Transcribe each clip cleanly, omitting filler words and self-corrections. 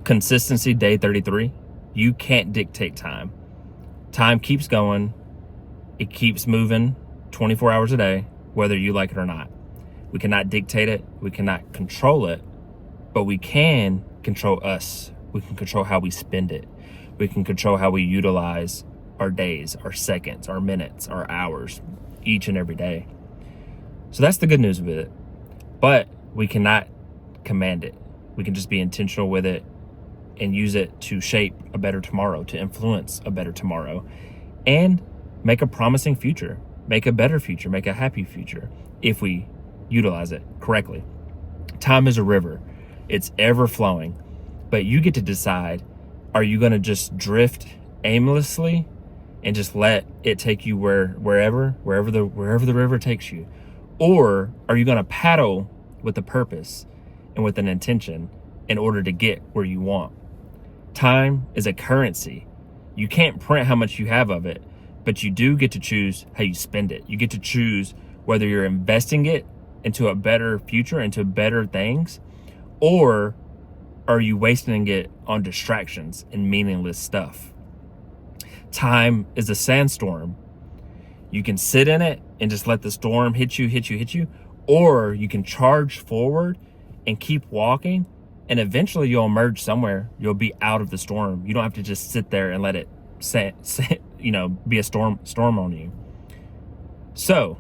Consistency, day 33. You can't dictate time. Time keeps going. It keeps moving 24 hours a day, whether you like it or not. We cannot dictate it. We cannot control it, but we can control us. We can control how we spend it. We can control how we utilize our days, our seconds, our minutes, our hours, each and every day. So that's the good news with it. But we cannot command it. We can just be intentional with it and use it to shape a better tomorrow, to influence a better tomorrow, and make a promising future, make a better future, make a happy future if we utilize it correctly. Time is a river. It's ever flowing, but you get to decide, are you going to just drift aimlessly and just let it take you wherever the river takes you? Or are you going to paddle with a purpose and with an intention in order to get where you want? Time is a currency. You can't print how much you have of it, but you do get to choose how you spend it. You get to choose whether you're investing it into a better future, into better things, or are you wasting it on distractions and meaningless stuff? Time is a sandstorm. You can sit in it and just let the storm hit you, or you can charge forward and keep walking, and eventually you'll emerge somewhere. You'll be out of the storm. You don't have to just sit there and let it be a storm on you. So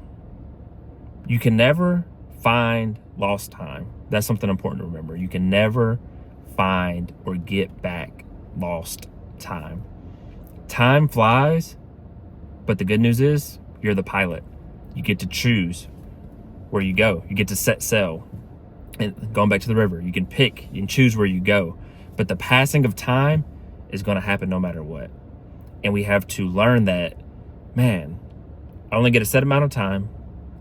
you can never find lost time. That's something important to remember. You can never find or get back lost time. Time flies, but the good news is you're the pilot. You get to choose where you go. You get to set sail. And going back to the river, you can choose where you go. But the passing of time is going to happen no matter what. And we have to learn that, man, I only get a set amount of time,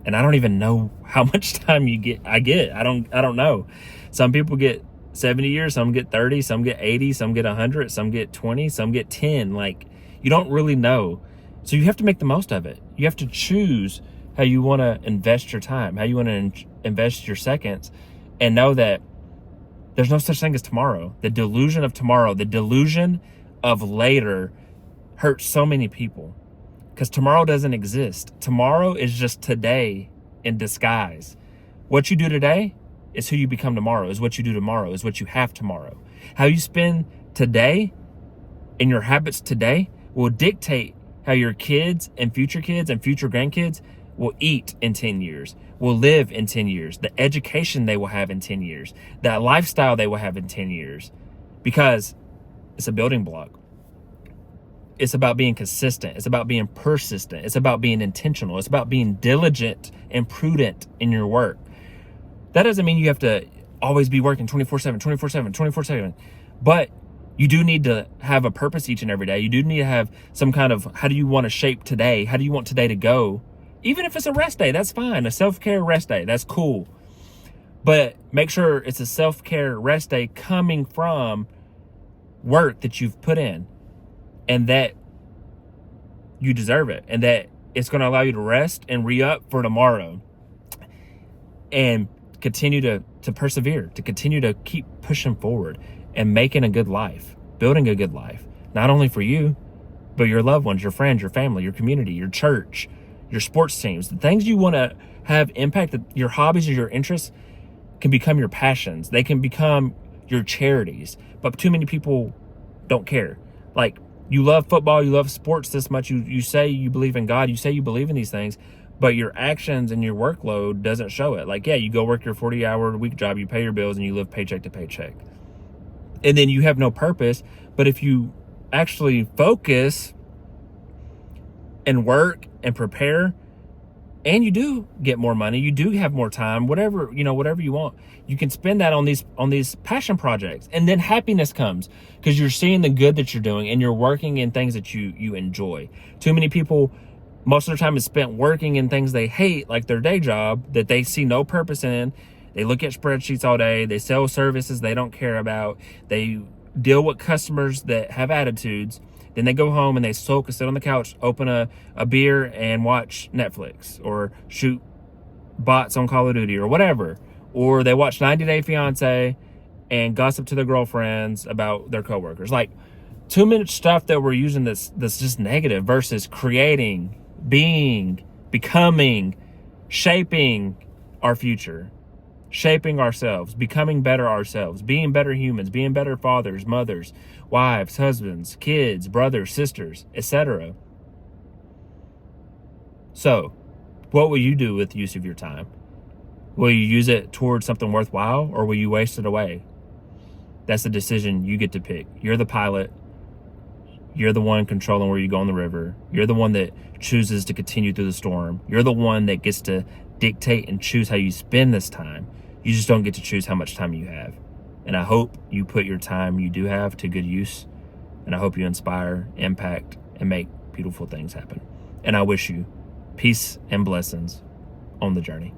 and I don't even know how much time I get. I don't know. Some people get 70 years, some get 30, some get 80, some get 100, some get 20, some get 10. Like, you don't really know. So you have to make the most of it. You have to choose how you want to invest your time, how you want to invest your seconds, and know that there's no such thing as tomorrow. The delusion of tomorrow, the delusion of later hurts so many people because tomorrow doesn't exist. Tomorrow is just today in disguise. What you do today is who you become tomorrow, is what you do tomorrow, is what you have tomorrow. How you spend today and your habits today will dictate how your kids and future grandkids will eat in 10 years, will live in 10 years, the education they will have in 10 years, that lifestyle they will have in 10 years, because it's a building block. It's about being consistent. It's about being persistent. It's about being intentional. It's about being diligent and prudent in your work. That doesn't mean you have to always be working 24/7, but you do need to have a purpose each and every day. You do need to have some kind of, how do you want to shape today? How do you want today to go? Even if it's a rest day, that's fine. A self-care rest day, that's cool. But make sure it's a self-care rest day coming from work that you've put in, and that you deserve it, and that it's going to allow you to rest and re-up for tomorrow, and continue to persevere, to continue to keep pushing forward and making a good life, building a good life, not only for you, but your loved ones, your friends, your family, your community, your church, your sports teams. The things you want to have impact, your hobbies or your interests can become your passions. They can become your charities, but too many people don't care. Like, you love football, you love sports this much, you say you believe in God, you say you believe in these things, but your actions and your workload doesn't show it. Like, yeah, you go work your 40-hour-a-week job, you pay your bills, and you live paycheck to paycheck. And then you have no purpose. But if you actually focus and work and prepare, and you do get more money, you do have more time, whatever you want, you can spend that on these passion projects. And then happiness comes because you're seeing the good that you're doing and you're working in things that you enjoy. Too many people, most of their time is spent working in things they hate, like their day job that they see no purpose in. They look at spreadsheets all day. They sell services they don't care about. They deal with customers that have attitudes. Then they go home and they sulk and sit on the couch, open a beer and watch Netflix, or shoot bots on Call of Duty or whatever. Or they watch 90 Day Fiance and gossip to their girlfriends about their coworkers. Like, too much stuff that we're using that's just negative versus creating, being, becoming, shaping our future, shaping ourselves, becoming better ourselves, being better humans, being better fathers, mothers, wives, husbands, kids, brothers, sisters, etc. So, what will you do with the use of your time? Will you use it towards something worthwhile, or will you waste it away? That's the decision you get to pick. You're the pilot. You're the one controlling where you go on the river. You're the one that chooses to continue through the storm. You're the one that gets to dictate and choose how you spend this time. You just don't get to choose how much time you have. And I hope you put your time you do have to good use. And I hope you inspire, impact, and make beautiful things happen. And I wish you peace and blessings on the journey.